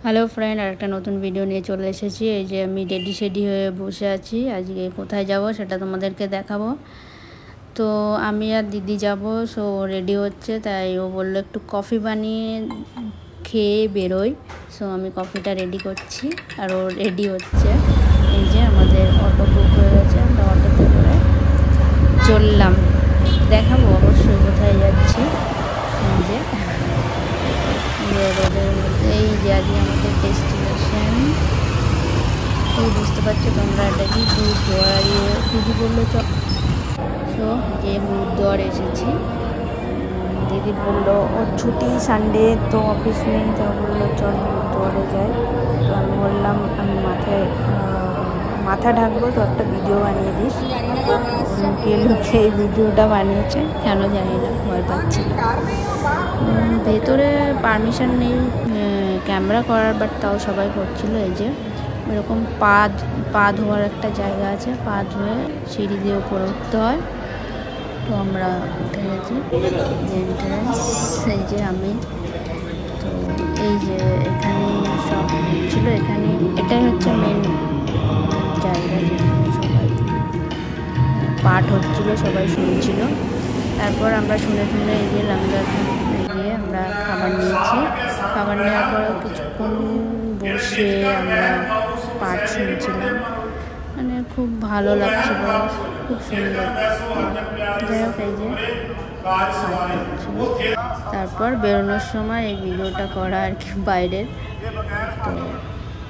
Hello friend, আর একটা নতুন video নিয়ে চলে এসেছি। এই যে আমি রেডি হয়ে বসে আছি। আজকে কোথায় যাব সেটা তোমাদেরকে দেখাবো। তো আমি আর দিদি যাব, সো রেডি হচ্ছে। তাই ও বললো একটু কফি বানিয়ে খেয়ে বেরোই। সো আমি কফিটা রেডি করছি আর ও রেডি হচ্ছে। এই যে আমাদের অটো বুক হয়ে গেছে, আমরা অটোতে করে চললাম। দেখাবো অবশ্যই কোথায় যাচ্ছি। এই যে রোডের মধ্যে, এই যে আজকে আমাদের ডেস্টিনেশন। এই বুঝতে পারছো তোমরা, এটা কি গুরুদ্বার। দিদি বললো তো যে গুরুদ্বার এসেছি। দিদি বললো ওর ছুটি, সানডে তো অফিস নেই, তো বললো চল গুরুদ্বারে যাই। তো আমি বললাম আমি মাথা ঢাকবো, তো একটা ভিডিও বানিয়ে দিস। লুকিয়ে লুকিয়ে এই ভিডিওটা বানিয়েছে, কেন জানি না, ভয় পাচ্ছি। ভেতরে পারমিশন নেই ক্যামেরা করার, বাট তাও সবাই করছিল। এই যে এরকম পা ধোয়ার একটা জায়গা আছে, পা ধুয়ে সিঁড়ি দিয়ে উপরে উঠতে হয়। তো আমরা উঠে গেছি এন্ট্রান্স। এই যে আমি, তো এই যে এখানে সব ছিল, এখানে এটাই হচ্ছে মেন জায়গা যেখানে সবাই পাঠ হচ্ছিল, সবাই শুনছিল। তারপর আমরা শুনে এই যে লাঙ্গা গিয়ে আমরা খাবার নিয়েছি। খাবার নেওয়ার পরেও কিছুক্ষণ বসে আমরা পাঠ শুনছিলাম, মানে খুব ভালো লাগছিল, খুব সুন্দর। যাই হোক, এই যে তারপর বেরোনোর সময় এই ভিডিওটা করা আর কি বাইরের। তো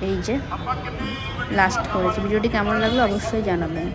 এই যে লাস্ট করেছি। ভিডিওটি কেমন লাগলো অবশ্যই জানাবেন।